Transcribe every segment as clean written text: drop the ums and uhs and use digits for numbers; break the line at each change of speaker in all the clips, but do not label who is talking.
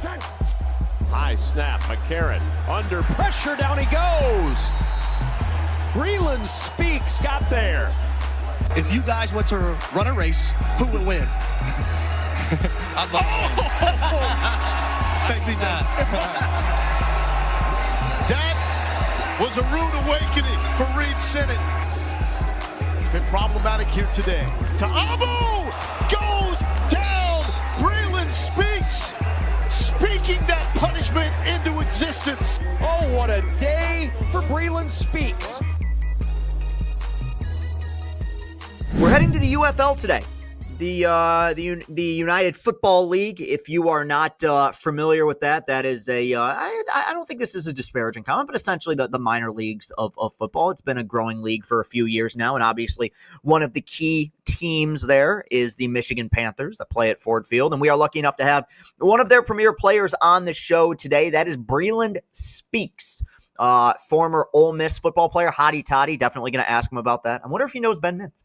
High snap, McCarron under pressure, down he goes. Breeland Speaks got there.
If you guys were to run a race, who would win?
I'd love
Thanks, DJ.
That was a rude awakening for Reed Sinnott. It's been problematic here today. Ta'amu goes down. Breeland Speaks, speaking that punishment into existence.
Oh, what a day for Breeland Speaks.
We're heading to the UFL today. The United Football League. If you are not familiar with that, that is I don't think this is a disparaging comment, but essentially the minor leagues of football. It's been a growing league for a few years now, and obviously one of the key teams there is the Michigan Panthers that play at Ford Field, and we are lucky enough to have one of their premier players on the show today. That is Breeland Speaks. Former Ole Miss football player, Hottie Toddy. Definitely going to ask him about that. I wonder if he knows Ben Mintz.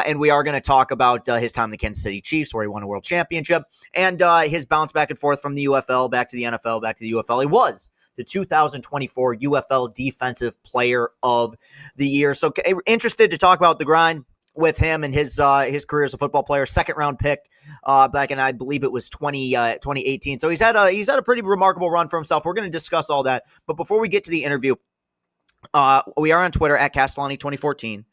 And we are going to talk about his time in the Kansas City Chiefs, where he won a world championship, and his bounce back and forth from the UFL back to the NFL, back to the UFL. He was the 2024 UFL Defensive Player of the Year. So interested to talk about the grind with him and his career as a football player. Second round pick back in, I believe it was 2018. So he's had a pretty remarkable run for himself. We're going to discuss all that. But before we get to the interview, we are on Twitter at Castellani 2014.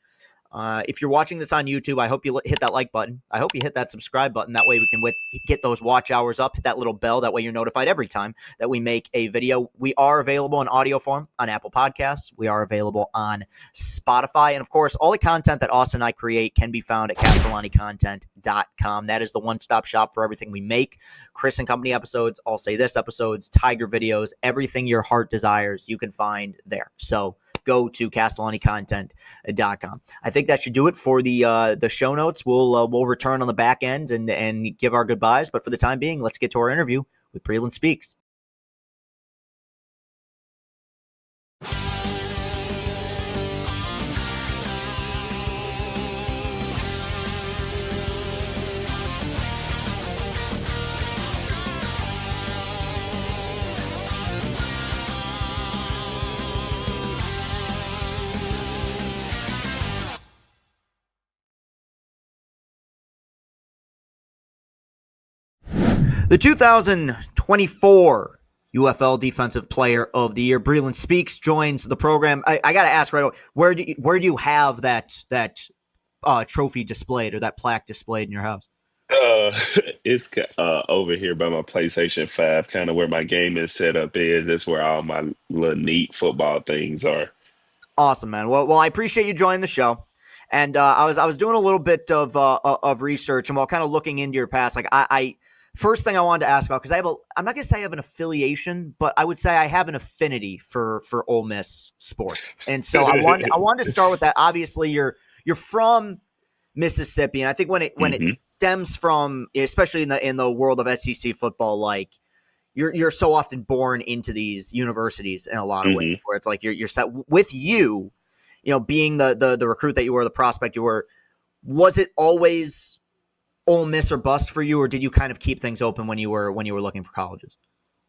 If you're watching this on YouTube, I hope you hit that like button. I hope you hit that subscribe button. That way we can get those watch hours up. Hit that little bell. That way you're notified every time that we make a video. We are available in audio form on Apple Podcasts. We are available on Spotify. And, of course, all the content that Austin and I create can be found at CastellaniContent.com. That is the one-stop shop for everything we make. Chris and Company episodes, I'll Say This episodes, Tiger videos, everything your heart desires, you can find there. So go to CastellaniContent.com. I think that should do it for the show notes. We'll return on the back end and give our goodbyes. But for the time being, let's get to our interview with Breeland Speaks. The 2024 UFL Defensive Player of the Year, Breeland Speaks, joins the program. I got to ask right away, where do you have that trophy displayed or that plaque displayed in your house?
It's over here by my PlayStation 5, kind of where my gaming setup is. That's where all my little neat football things are.
Awesome, man. Well, I appreciate you joining the show. And I was doing a little bit of research, and while kind of looking into your past, like I first thing I wanted to ask about, because I'm not going to say I have an affiliation, but I would say I have an affinity for Ole Miss sports. And so I wanted to start with that. Obviously, you're from Mississippi, and I think when it stems from, especially in the world of SEC football, like you're so often born into these universities in a lot of ways, where it's like you're set with you know, being the recruit that you were, the prospect you were. Was it always Ole Miss or bust for you, or did you kind of keep things open when you were looking for colleges?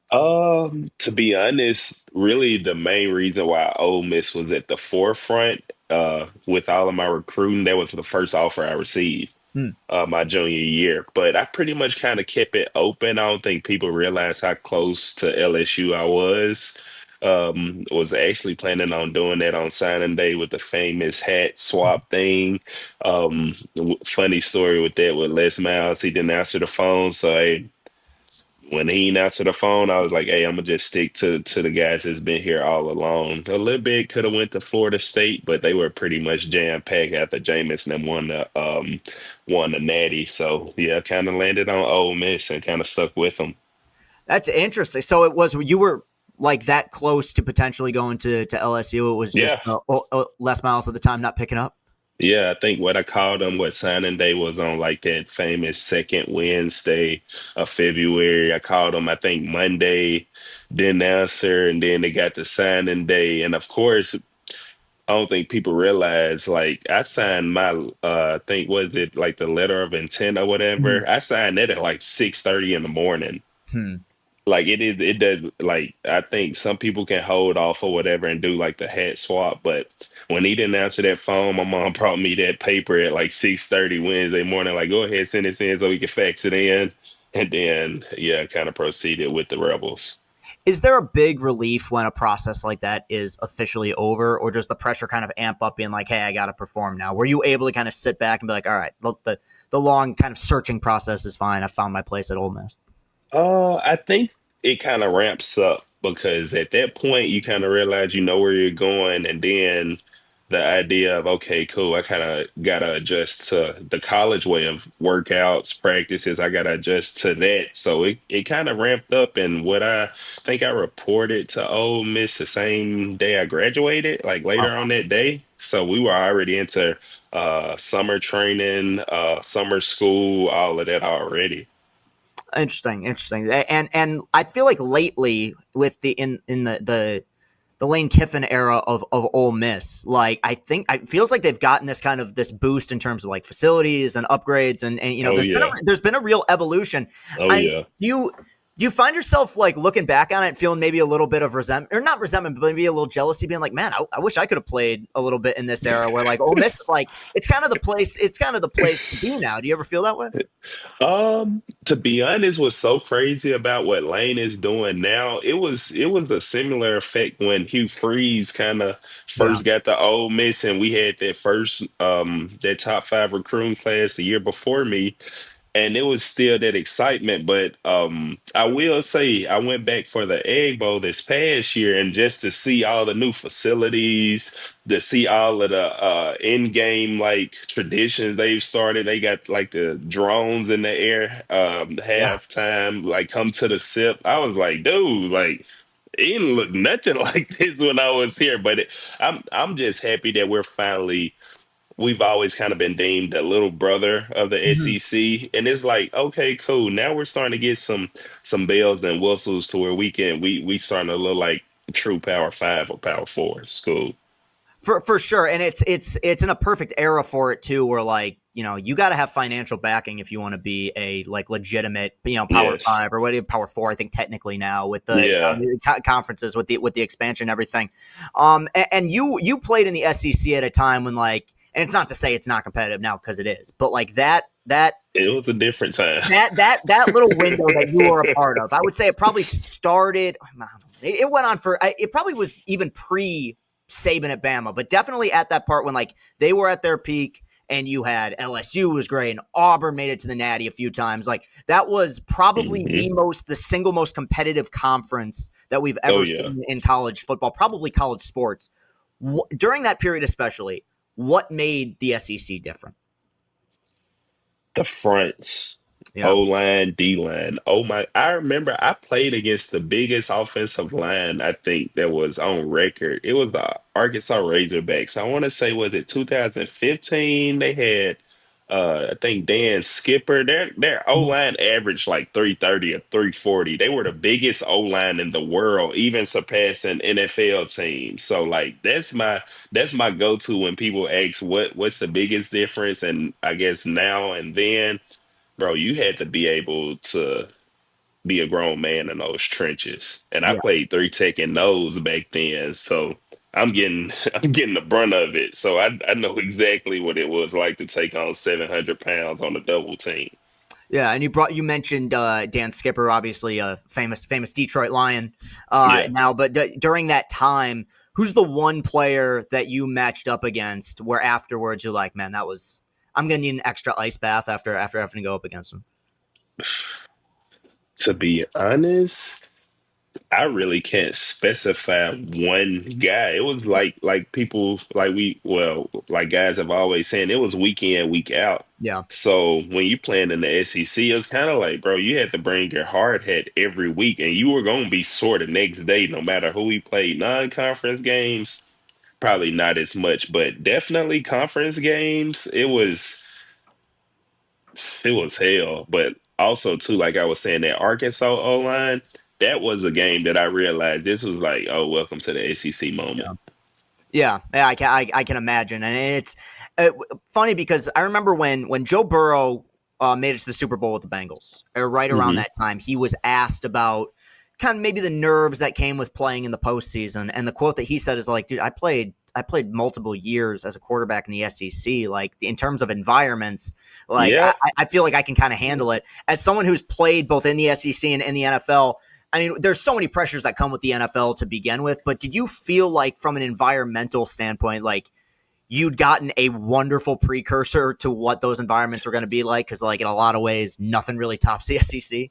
To be honest, really the main reason why Ole Miss was at the forefront with all of my recruiting, that was the first offer I received my junior year. But I pretty much kind of kept it open. I don't think people realize how close to LSU I was. Was actually planning on doing that on signing day with the famous hat swap thing. Funny story with that with Les Miles, he didn't answer the phone, so when he didn't answer the phone, I was like, "Hey, I'm gonna just stick to the guys that's been here all along." A little bit could have went to Florida State, but they were pretty much jam packed after Jameis and them won the Natty. So yeah, kind of landed on Ole Miss and kind of stuck with them.
That's interesting. So it was you were like that close to potentially going to LSU. It was just Les Miles at the time not picking up.
Yeah, I think what I called them, what signing day was on like that famous second Wednesday of February. I called them, I think Monday, didn't answer, and then they got the signing day. And of course, I don't think people realize, like, I signed my, I think, was it like the letter of intent or whatever? I signed that at like 6:30 in the morning. Like it does. Like I think some people can hold off or whatever and do like the hat swap, but when he didn't answer that phone, my mom brought me that paper at like 6:30 Wednesday morning. Like, go ahead, send this in so we can fax it in, and then yeah, kind of proceeded with the rebels.
Is there a big relief when a process like that is officially over, or does the pressure kind of amp up being like, hey, I got to perform now? Were you able to kind of sit back and be like, all right, the long kind of searching process is fine. I found my place at Ole Miss.
I think it kind of ramps up because at that point you kind of realize you know where you're going, and then the idea of okay, cool, I kind of gotta adjust to the college way of workouts, practices. I gotta adjust to that, so it kind of ramped up. And what I think I reported to Ole Miss the same day I graduated, like later on that day. So we were already into summer training, summer school, all of that already.
Interesting. And I feel like lately with in the Lane Kiffin era of Ole Miss, like I think it feels like they've gotten this kind of this boost in terms of like facilities and upgrades, and you know
Oh yeah,
there's been a real evolution.
oh
I
yeah.
do you find yourself like looking back on it, feeling maybe a little bit of resentment, or not resentment, but maybe a little jealousy, being like, man, I wish I could have played a little bit in this era where like Ole Miss, like it's kind of the place to be now. Do you ever feel that way?
To be honest, what's so crazy about what Lane is doing now, it was a similar effect when Hugh Freeze kind of
Yeah,
first got the Ole Miss, and we had that first that top five recruiting class the year before me, and it was still that excitement. But I will say I went back for the Egg Bowl this past year, and just to see all the new facilities, to see all of the in-game like traditions they've started. They got like the drones in the air,
yeah.
halftime, like come to the sip. I was like, dude, like it didn't look nothing like this when I was here. But I'm just happy that we've always kind of been deemed the little brother of the
Mhm.
SEC, and it's like, okay, cool. Now we're starting to get some bells and whistles to where we starting to look like true Power Five or Power Four school.
For sure, and it's in a perfect era for it too, where like you know you got to have financial backing if you want to be a like legitimate Power
Yes,
Five or what Power Four. I think technically now with the,
yeah,
the conferences with the expansion and everything. And you played in the SEC at a time when like, and it's not to say it's not competitive now because it is, but like
it was a different time.
that little window that you were a part of, I would say it probably started. I don't know, it went on for. It probably was even pre Saban at Bama, but definitely at that part when like they were at their peak. And you had LSU was great, and Auburn made it to the Natty a few times. Like that was probably
Hmm.
the single most competitive conference that we've
Oh
ever
yeah.
seen in college football, probably college sports. During that period, especially, what made the SEC different?
The fronts,
Yeah,
O line, D line. Oh my! I remember I played against the biggest offensive line I think that was on record. It was the Arkansas Razorbacks. I want to say was it 2015? They had I think Dan Skipper. Their O line averaged like 330 or 340. They were the biggest O line in the world, even surpassing NFL teams. So like that's my go-to when people ask what's the biggest difference, and I guess now and then, bro, you had to be able to be a grown man in those trenches. And I
yeah.
played three tech in those back then, so I'm getting I'm getting the brunt of it. So I know exactly what it was like to take on 700 pounds on a double team.
Yeah, and you mentioned Dan Skipper, obviously a famous Detroit Lion
Yeah.
now. But during that time, who's the one player that you matched up against where afterwards you're like, man, that was I'm gonna need an extra ice bath after having to go up against him.
To be honest, I really can't specify one guy. It was like people like like guys have always saying it was week in, week out.
Yeah,
So when you playing in the SEC, it was kind of like, bro, you had to bring your hard hat every week, and you were gonna be sore the next day, no matter who we played. Non-conference games, probably not as much, but definitely conference games. It was hell. But also too, like I was saying, that Arkansas O line, that was a game that I realized this was like, oh, welcome to the SEC moment.
yeah, yeah. I can imagine, and it's funny because I remember when Joe Burrow made it to the Super Bowl with the Bengals, or right around
Hmm.
that time, he was asked about kind of maybe the nerves that came with playing in the postseason. And the quote that he said is like, dude, I played multiple years as a quarterback in the SEC. Like in terms of environments, like
Yeah.
I feel like I can kind of handle it. As someone who's played both in the SEC and in the NFL, I mean, there's so many pressures that come with the NFL to begin with. But did you feel like from an environmental standpoint, like you'd gotten a wonderful precursor to what those environments were going to be like? Because like in a lot of ways, nothing really tops the SEC.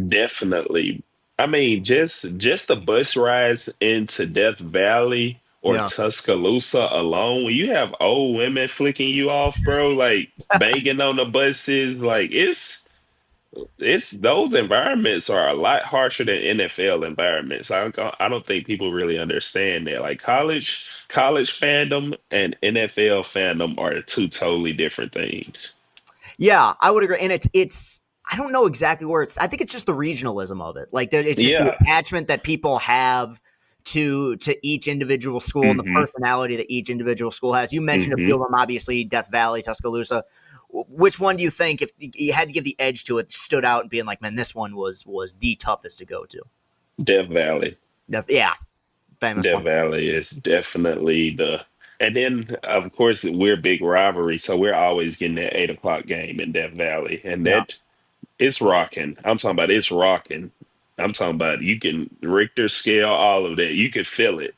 Definitely. I mean, just the bus rides into Death Valley or
Yeah.
Tuscaloosa alone, when you have old women flicking you off, bro, like banging on the buses, like it's those environments are a lot harsher than NFL environments. I don't think people really understand that. Like college fandom and NFL fandom are two totally different things.
Yeah, I would agree. And it's I don't know exactly where it's. I think it's just the regionalism of it. Like it's just the
Yeah.
attachment that people have to each individual school and the
hmm
personality that each individual school has. You mentioned a few
hmm
of them, obviously Death Valley, Tuscaloosa. Which one do you think, if you had to give the edge to it, stood out and being like, man, this one was the toughest to go to?
Death Valley.
Yeah, famous
Death
one.
Valley is definitely and then of course we're big rivalry, so we're always getting that 8 o'clock game in Death Valley, and
Yeah.
that it's rocking. I'm talking about it's rocking. I'm talking about you can Richter scale all of that. You could feel it.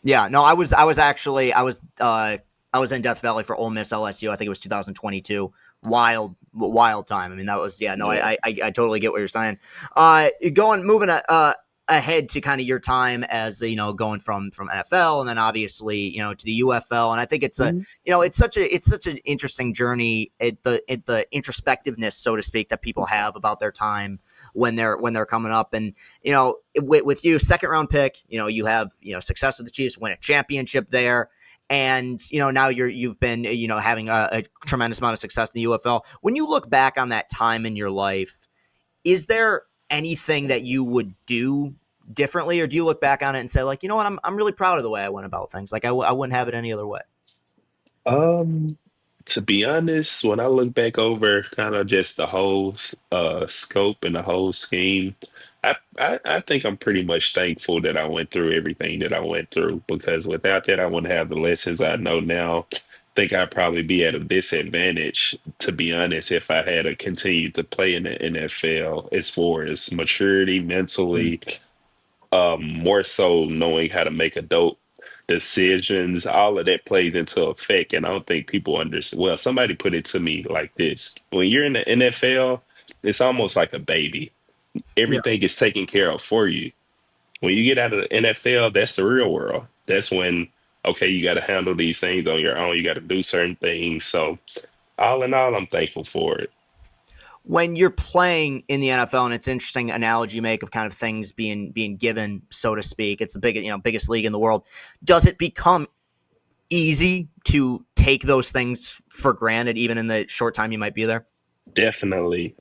Yeah, no, I was in Death Valley for Ole Miss LSU. I think it was 2022. Wild time. I mean, that was yeah. No,
Yeah.
I totally get what you're saying. Moving ahead to kind of your time as going from NFL and then obviously to the UFL, and I think it's a
Mhm.
it's such an interesting journey at the introspectiveness, so to speak, that people have about their time when they're coming up. And with you, second round pick, you have success with the Chiefs, win a championship there, and now you've been having a tremendous amount of success in the UFL. When you look back on that time in your life, is there anything that you would do differently, or do you look back on it and say like, you know what, I'm really proud of the way I went about things? Like I wouldn't have it any other way.
Um, to be honest, when I look back over kind of just the whole scope and the whole scheme, I think I'm pretty much thankful that I went through everything that I went through, because without that I wouldn't have the lessons I know now. Think I'd probably be at a disadvantage, to be honest, if I had to continue to play in the NFL as far as maturity
Mm.
mentally, more so knowing how to make adult decisions, all of that plays into effect. And I don't think people understand. Well, somebody put it to me like this: when you're in the NFL, it's almost like a baby.
Yeah.
Everything is taken care of for you. When you get out of the NFL, that's the real world. That's when, okay, you got to handle these things on your own. You got to do certain things. So, all in all, I'm thankful for it.
When you're playing in the NFL, and it's interesting analogy you make of kind of things being given, so to speak. It's the biggest league in the world. Does it become easy to take those things for granted, even in the short time you might be there?
Definitely.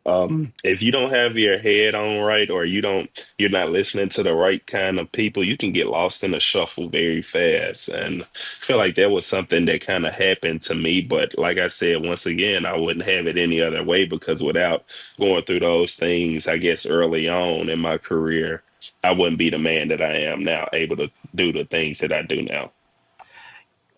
If you don't have your head on right, or you're not listening to the right kind of people, you can get lost in the shuffle very fast. And I feel like that was something that kind of happened to me. But like I said, once again, I wouldn't have it any other way, because without going through those things, I guess early on in my career, I wouldn't be the man that I am now, able to do the things that I do now.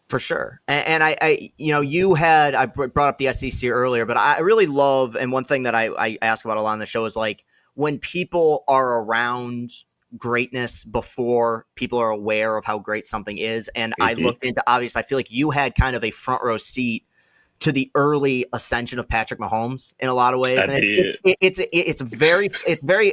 For sure. And I brought up the SEC earlier, but I really love, and one thing that I ask about a lot on the show is like when people are around greatness before people are aware of how great something is. And I
hmm
looked into, obviously, I feel like you had kind of a front row seat to the early ascension of Patrick Mahomes in a lot of ways,
I
and
did.
it's very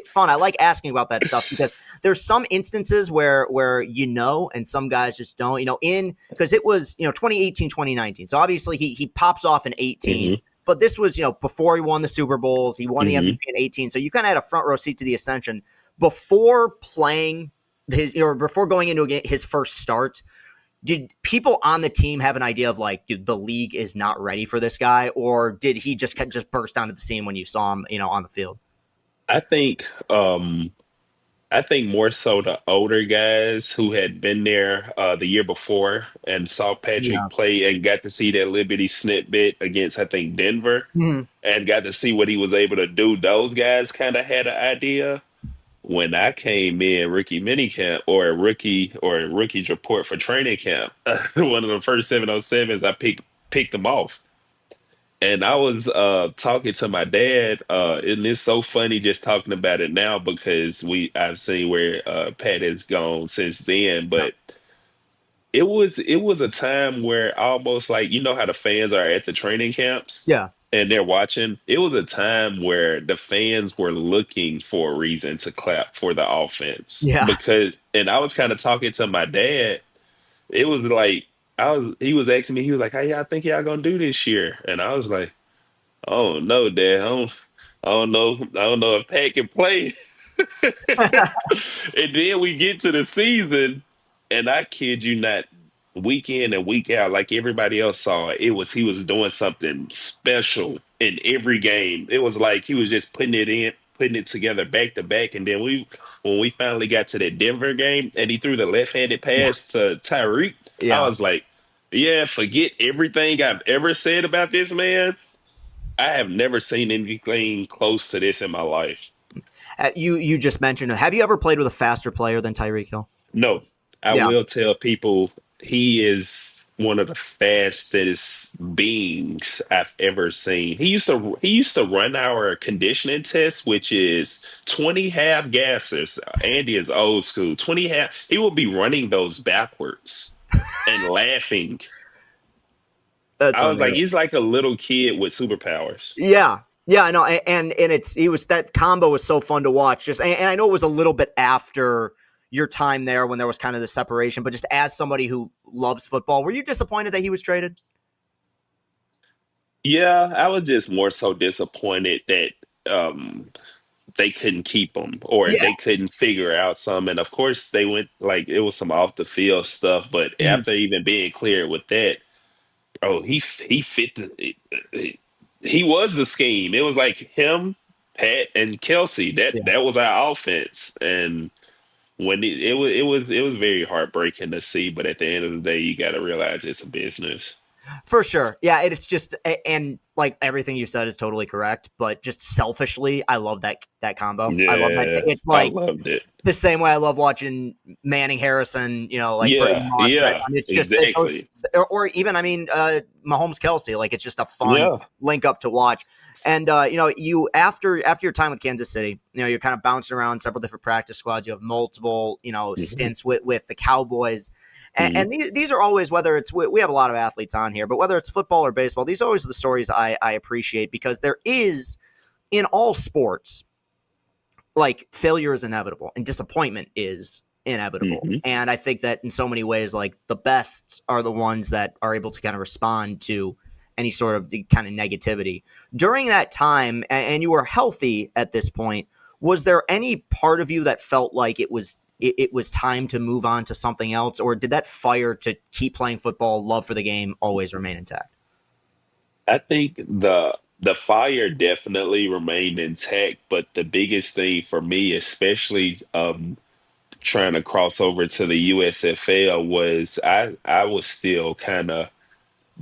fun. I like asking about that stuff because there's some instances where and some guys just don't, in because it was 2018, 2019. So obviously he pops off in 18,
hmm
but this was before he won the Super Bowls. He won the
hmm
MVP in 18, so you kind of had a front row seat to the ascension before playing before going into his first start. Did people on the team have an idea of like, dude, the league is not ready for this guy, or did he just burst onto the scene when you saw him, on the field?
I think I think more so the older guys who had been there the year before and saw Patrick
Yeah.
play and got to see that Liberty snippet against, I think, Denver,
Mhm.
and got to see what he was able to do. Those guys kind of had an idea. when I came in rookie minicamp or rookie's report for training camp, one of the first 707s, picked them off. And I was talking to my dad, and it's so funny just talking about it now because I've seen where Pat has gone since then,
Yeah.
but it was a time where almost like you know how the fans are at the training camps
Yeah.
and they're watching. It was a time where the fans were looking for a reason to clap for the offense
Yeah.
because, and I was kind of talking to my dad. It was like he was asking me, he was like, "How y'all think y'all gonna do this year?" And I was like, "Oh no, Dad, I don't know if Pat can play." And then we get to the season, and I kid you not, week in and week out, like everybody else saw, he was doing something special in every game. It was like he was just putting it together back to back. And then when we finally got to the Denver game, and he threw the left-handed
Yeah.
pass to Tyreek, I
Yeah.
was like, yeah, forget everything I've ever said about this man. I have never seen anything close to this in my life.
You just mentioned. Have you ever played with a faster player than Tyreek Hill?
No, I
Yeah.
will tell people he is one of the fastest beings I've ever seen. He used to run our conditioning test, which is 20 half gassers. Andy is old school. 20 half. He will be running those backwards and laughing.
That's
I was like,
unreal.
he's like a little kid with superpowers.
Yeah. Yeah, I know, and he was that combo was so fun to watch. Just and I know it was a little bit after your time there when there was kind of the separation, but just as somebody who loves football, were you disappointed that he was traded?
Yeah, I was just more so disappointed that they couldn't keep him or
Yeah.
they couldn't figure out some. And of course, they went like it was some off the field stuff. But
Mhm.
after even being clear with that, oh, he fit he was the scheme. It was like him, Pat, and Kelsey.
Yeah.
That was our offense. And when it was very heartbreaking to see. But at the end of the day, you got to realize it's a business.
For sure. Yeah, it's just and like everything you said is totally correct, but just selfishly, I love that combo. I love that.
Yeah,
It's
I
like
loved it.
the same way I love watching Manning Harrison, like Brittany
Yeah,
Moss. Right?
yeah,
It's just
exactly.
or even Mahomes Kelsey. Like it's just a fun
Yeah.
link up to watch. And you after your time with Kansas City, you're kind of bouncing around several different practice squads. You have multiple
Hmm.
stints with the Cowboys,
Hmm.
and these are always whether it's we have a lot of athletes on here, but whether it's football or baseball, these are always the stories I appreciate because there is in all sports like failure is inevitable and disappointment is inevitable.
Hmm.
And I think that in so many ways, like the best are the ones that are able to kind of respond to any sort of kind of negativity during that time. And you were healthy at this point. Was there any part of you that felt like it was time to move on to something else, or did that fire to keep playing football, love for the game, always remain intact?
I think the fire definitely remained intact, but the biggest thing for me, especially trying to cross over to the USFL, was I was still kind of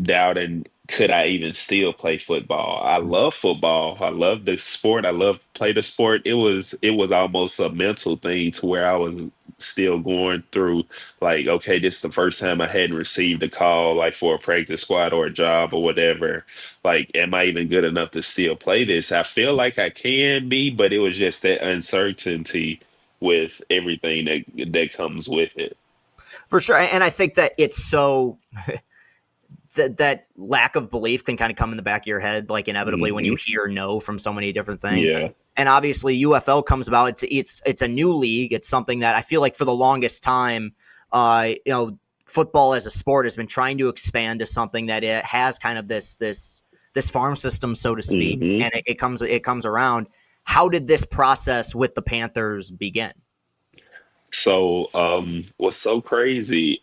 doubting could I even still play football. I love football. I love the sport. I love to play the sport. It was almost a mental thing to where I was still going through like, okay, this is the first time I hadn't received a call like for a practice squad or a job or whatever. Like, am I even good enough to still play this? I feel like I can be, but it was just that uncertainty with everything that comes with it.
For sure. And I think that it's so that lack of belief can kind of come in the back of your head, like inevitably when you
Hmm.
hear no from so many different things.
Yeah.
And obviously, UFL comes about. It's a new league. It's something that I feel like for the longest time, football as a sport has been trying to expand to something that it has kind of this farm system, so to speak,
Hmm.
and it comes around. How did this process with the Panthers begin?
So, what's so crazy?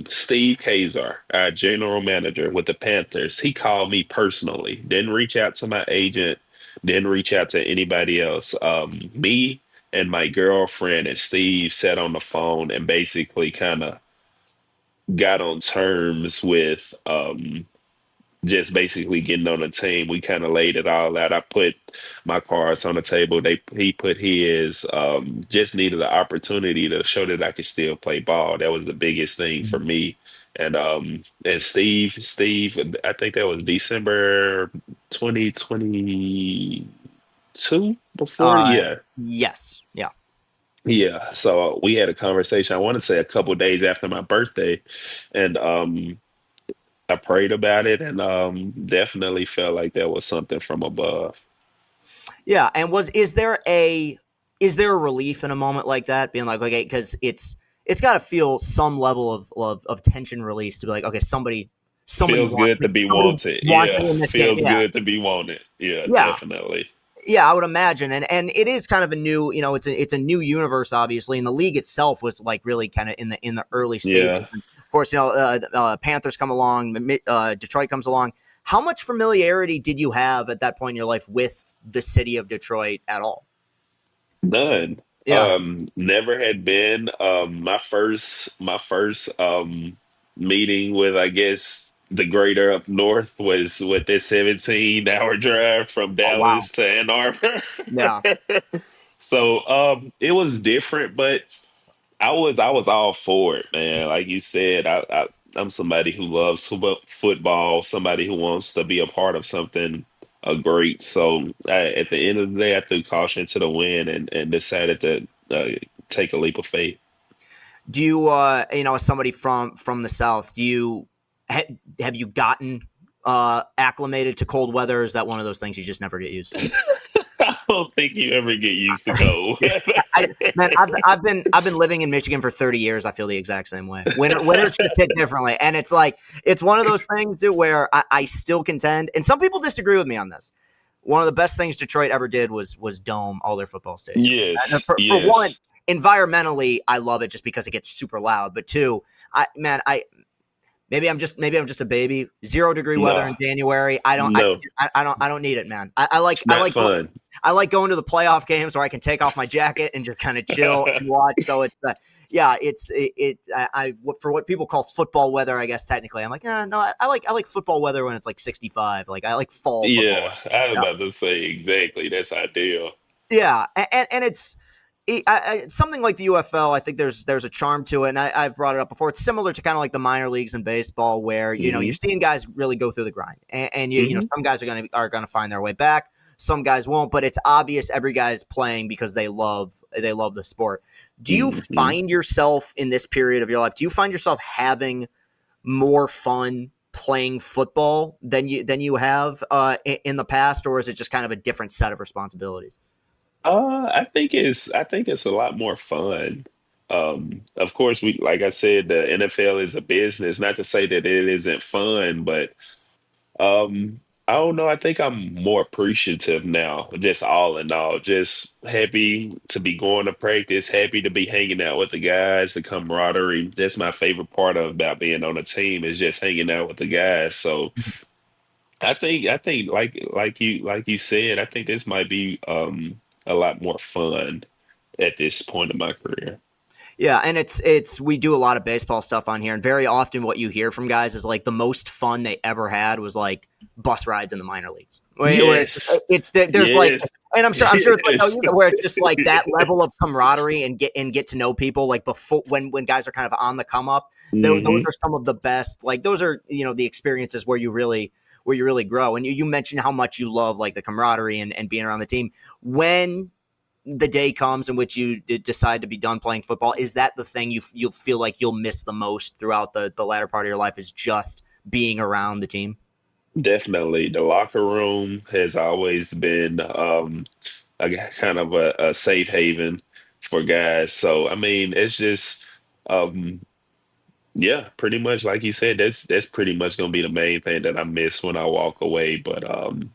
Steve Kazar, our general manager with the Panthers, he called me personally. Didn't reach out to my agent. Didn't reach out to anybody else. Me and my girlfriend and Steve sat on the phone and basically kind of got on terms with just basically getting on a team. We kind of laid it all out. I put my cards on the table. He put his. Just needed the opportunity to show that I could still play ball. That was the biggest thing for me. And Steve, I think that was December 2022 before.
Uh,
Yeah.
yes. Yeah.
Yeah. So we had a conversation, I want to say a couple days after my birthday. And I prayed about it and definitely felt like that was something from above.
Yeah. And is there a relief in a moment like that, being like, okay, because it's got to feel some level of tension release to be like, okay, somebody
Feels
wants
good
me,
to be
somebody
wanted.
wants
Yeah.
me in this game.
Feels
Yeah.
good to be wanted. Yeah,
Yeah.
definitely.
Yeah, I would imagine, and it is kind of a new, it's a new universe, obviously, and the league itself was like really kind of in the early stages.
Yeah.
And of course, Panthers come along, Detroit comes along. How much familiarity did you have at that point in your life with the city of Detroit at all?
None.
Yeah.
Never had been. My first meeting with, I guess, the greater up north was with this 17-hour drive from
Oh wow.
Dallas to Ann Arbor.
Yeah.
So it was different, but I was all for it, man. Like you said, I'm somebody who loves football, somebody who wants to be a part of something great. So at the end of the day, I threw caution to the wind and decided to take a leap of faith.
Do you, as somebody from the South, ha, have you gotten acclimated to cold weather? Or is that one of those things you just never get used to?
I don't think you ever get used to cold.
Man, I've been living in Michigan for 30 years. I feel the exact same way. Winters just hit differently, and it's like it's one of those things too, where I still contend, and some people disagree with me on this. One of the best things Detroit ever did was dome all their football stadiums. And
Yes,
for one,
yes.
environmentally, I love it just because it gets super loud. But two, I maybe I'm just a baby. 0-degree weather in
No,
January. I don't I,
no,
I don't need it, man. I like
it's
I
not
like
fun.
I like going to the playoff games where I can take off my jacket and just kind of chill and watch. So it's yeah, for what people call football weather, I guess technically, I'm like, no, I like football weather when it's like 65. Like I like fall football.
Yeah, I was about to say exactly. That's ideal.
Yeah, and something like the UFL. I think there's a charm to it, and I've brought it up before. It's similar to kind of like the minor leagues in baseball, where you're
Hmm.
seeing guys really go through the grind, and
Hmm.
some guys are gonna find their way back, some guys won't, but it's obvious every guy's playing because they love the sport. Do you
Hmm.
find yourself in this period of your life? Do you find yourself having more fun playing football than you have in the past, or is it just kind of a different set of responsibilities?
I think it's a lot more fun. Of course, we like I said, the NFL is a business. Not to say that it isn't fun, but I don't know. I think I'm more appreciative now. Just all in all, just happy to be going to practice, happy to be hanging out with the guys, the camaraderie. That's my favorite part about being on a team is just hanging out with the guys. So I think like you said, I think this might be a lot more fun at this point in my career.
Yeah, and it's we do a lot of baseball stuff on here, and very often what you hear from guys is like the most fun they ever had was like bus rides in the minor leagues, where
Yes.
there's like,
Yes.
and I'm sure it's like
Yes.
where it's just like that level of camaraderie and get to know people like before when guys are kind of on the come up. Those
Hmm.
are some of the best. Like those are the experiences where you really grow. And you mentioned how much you love like the camaraderie and being around the team when the day comes in which you decide to be done playing football. Is that the thing you feel like you'll miss the most throughout the latter part of your life, is just being around the team?
Definitely. The locker room has always been kind of a safe haven for guys. So I mean, it's just um yeah, pretty much like you said, that's pretty much gonna be the main thing that I miss when I walk away. But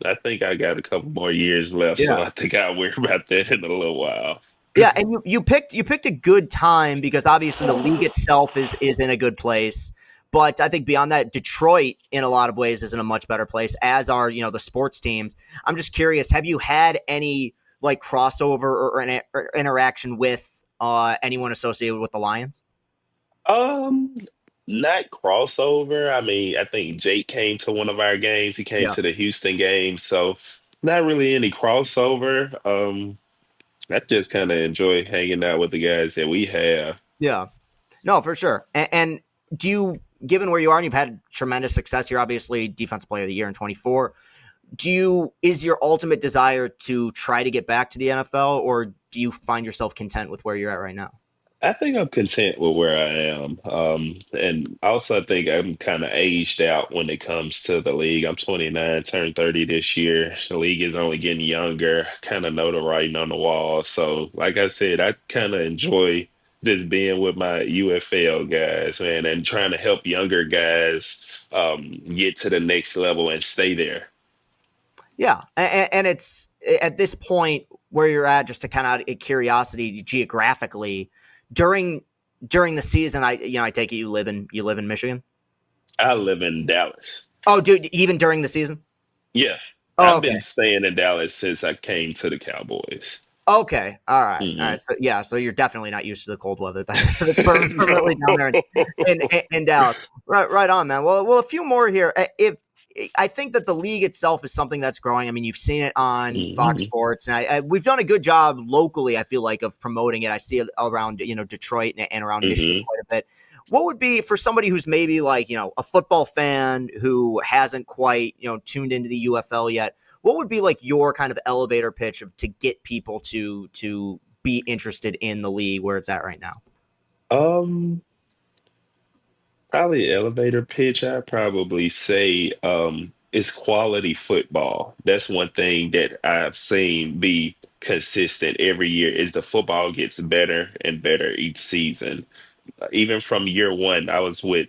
I think I got a couple more years left, so
Yeah.
I think I'll worry about that in a little while.
Yeah, and you picked a good time because obviously the league itself is in a good place. But I think beyond that, Detroit in a lot of ways is in a much better place, as are, the sports teams. I'm just curious, have you had any like crossover or interaction with anyone associated with the Lions?
Um, Not crossover. I mean, I think Jake came to one of our games. He came
Yeah.
to the Houston game, so not really any crossover. I just kind of enjoy hanging out with the guys that we have.
Yeah. No, for sure. And do you, given where you are and you've had tremendous success here, obviously defensive player of the year in 24, is your ultimate desire to try to get back to the NFL, or do you find yourself content with where you're at right now?
I think I'm content with where I am. And also, I think I'm kind of aged out when it comes to the league. I'm 29, turned 30 this year. The league is only getting younger, kind of know the writing on the wall. So, like I said, I kind of enjoy just being with my UFL guys, man, and trying to help younger guys get to the next level and stay there.
Yeah. And it's at this point where you're at, just to kind of out of curiosity geographically during, during the season, I take it you live in Michigan.
I live in Dallas.
Oh, dude, even during the season?
Yeah,
Oh,
I've
okay.
been staying in Dallas since I came to the Cowboys.
Okay. All right. All
Hmm
right. So yeah. So you're definitely not used to the cold weather. That's permanently down there
No.
in Dallas. Right. Right on, man. Well, a few more here. If I think that the league itself is something that's growing. I mean, you've seen it on Fox
hmm
Sports, and we've done a good job locally. I feel like of promoting it. I see it around Detroit and around Michigan
hmm
quite a bit. What would be for somebody who's maybe like a football fan who hasn't quite tuned into the UFL yet? What would be like your kind of elevator pitch to get people to be interested in the league where it's at right now?
Um, Probably elevator pitch. I'd probably say it's quality football. That's one thing that I've seen be consistent every year is the football gets better and better each season. Even from year one, I was with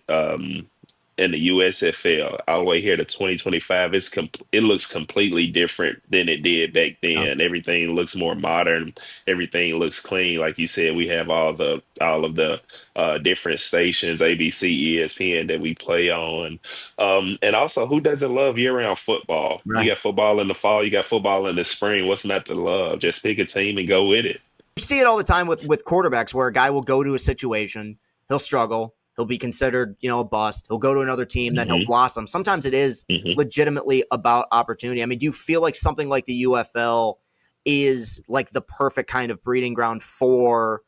in the USFL all the way here to 2025. It looks completely different than it did back
Yeah.
then. Everything looks more modern. Everything looks clean. Like you said, we have all of the different stations, ABC, ESPN that we play on. And also, who doesn't love year-round football? You
Right.
got football in the fall, you got football in the spring. What's not to love? Just pick a team and go with it.
You see it all the time with quarterbacks where a guy will go to a situation, he'll struggle, he'll be considered, a bust. He'll go to another team, then he'll
hmm
blossom. Sometimes it is
hmm
legitimately about opportunity. I mean, do you feel like something like the UFL is like the perfect kind of breeding ground for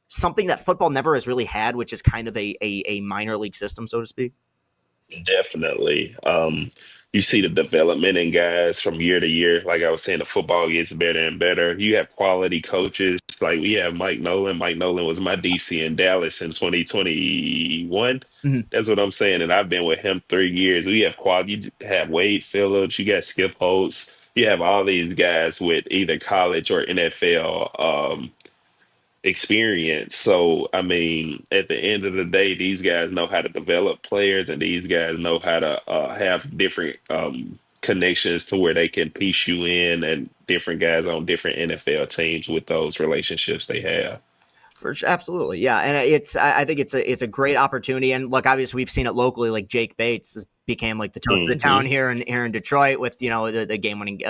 something that football never has really had, which is kind of a minor league system, so to speak?
Definitely. You see the development in guys from year to year. Like I was saying, the football gets better and better. You have quality coaches. Like we have Mike Nolan. Mike Nolan was my DC in Dallas in 2021.
Mhm.
That's what I'm saying. And I've been with him 3 years. We have quality. You have Wade Phillips. You got Skip Holtz. You have all these guys with either college or NFL. Experience. So, I mean, at the end of the day, these guys know how to develop players, and these guys know how to have different connections to where they can piece you in, and different guys on different NFL teams with those relationships they have.
Absolutely, yeah, and I think it's a great opportunity. And look, obviously, we've seen it locally. Like Jake Bates became like the talk of the town
hmm
here in Detroit with the game winning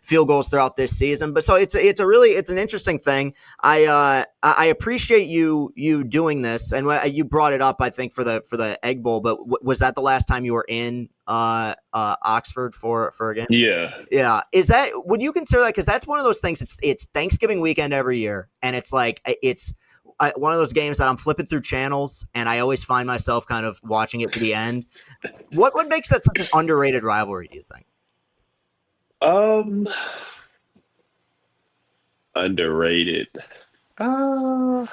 field goals throughout this season. But so it's an interesting thing. I appreciate you doing this, and you brought it up. I think for the Egg Bowl, but was that the last time you were in Oxford for a game?
Yeah,
Yeah, is that would you consider that because that's one of those things? It's Thanksgiving weekend every year, and it's like it's one of those games that I'm flipping through channels, and I always find myself kind of watching it to the end. What makes that such an underrated rivalry? Do you think?
um, underrated. Uh,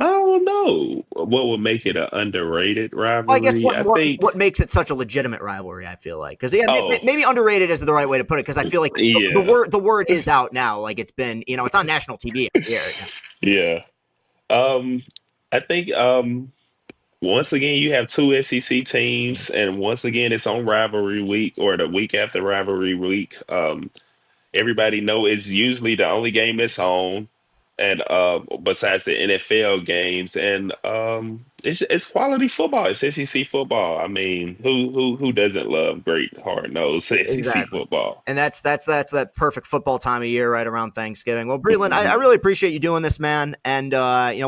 I don't know what would make it an underrated
Well, I guess
rivalry.
what
I
what
think.
what makes it such a legitimate rivalry? I feel like because yeah,
Oh,
maybe underrated is the right way to put it because I feel like
yeah,
the word is out now. Like it's been it's on national TV every year.
yeah. Um, I think once again you have two SEC teams, and once again it's on rivalry week or the week after rivalry week. Everybody know it's usually the only game that's on. and besides the NFL games, and it's quality football. It's SEC football. I mean, who doesn't love great hard nosed SEC
Exactly.
football?
And that's that perfect football time of year right around Thanksgiving. Well, Breland, I
Mhm.
really appreciate you doing this, man. And,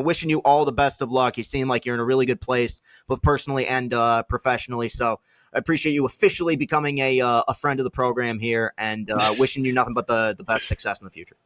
wishing you all the best of luck. You seem like you're in a really good place, both personally and professionally. So I appreciate you officially becoming a friend of the program here, and wishing you nothing but the best success in the future.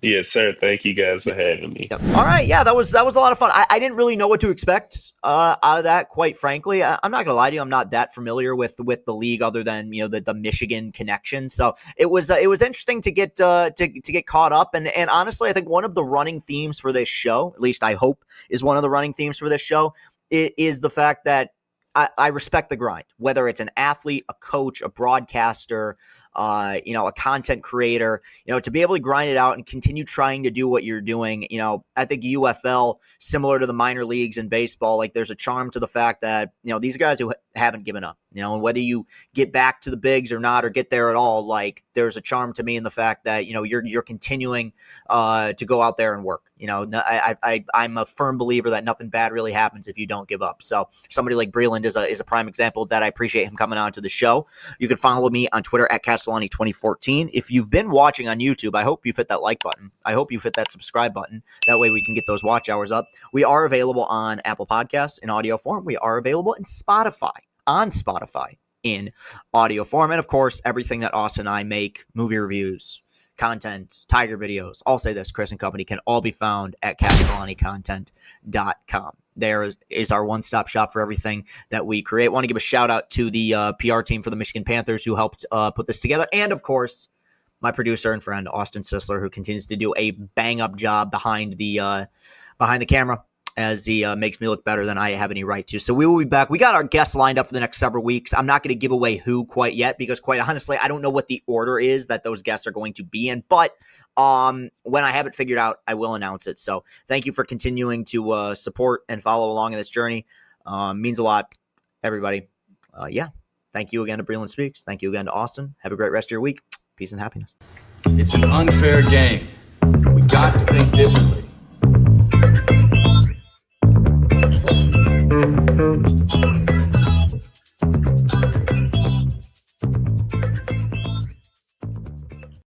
Yes, sir. Thank you guys for having me.
Yep. All right. Yeah, that was a lot of fun. I didn't really know what to expect out of that, quite frankly. I'm not gonna lie to you. I'm not that familiar with the league, other than the Michigan connection. So it was interesting to get get caught up. And honestly, I think one of the running themes for this show, at least I hope, is one of the running themes for this show, is the fact that I respect the grind, whether it's an athlete, a coach, a broadcaster, a content creator, to be able to grind it out and continue trying to do what you're doing. I think UFL, similar to the minor leagues in baseball, like there's a charm to the fact that, these guys who haven't given up, and whether you get back to the bigs or not, or get there at all, like there's a charm to me in the fact that, you're continuing to go out there and work. I'm a firm believer that nothing bad really happens if you don't give up. So somebody like Breeland is a prime example of that. I appreciate him coming on to the show. You can follow me on Twitter at Castellani 2014. If you've been watching on YouTube, I hope you've hit that like button. I hope you've hit that subscribe button. That way we can get those watch hours up. We are available on Apple Podcasts in audio form. We are available in Spotify in audio form. And of course, everything that Austin and I make, movie reviews, content, Tiger videos, I'll say this, Chris and Company, can all be found at CastellaniContent.com. There is our one-stop shop for everything that we create. Want to give a shout out to the PR team for the Michigan Panthers who helped put this together. And of course, my producer and friend, Austin Sisler, who continues to do a bang-up job behind the camera, as he makes me look better than I have any right to. So we will be back. We got our guests lined up for the next several weeks. I'm not going to give away who quite yet, because quite honestly, I don't know what the order is that those guests are going to be in. But when I have it figured out, I will announce it. So thank you for continuing to support and follow along in this journey. Means a lot, everybody. Thank you again to Breeland Speaks. Thank you again to Austin. Have a great rest of your week. Peace and happiness.
It's an unfair game. We got to think differently.
Thank you.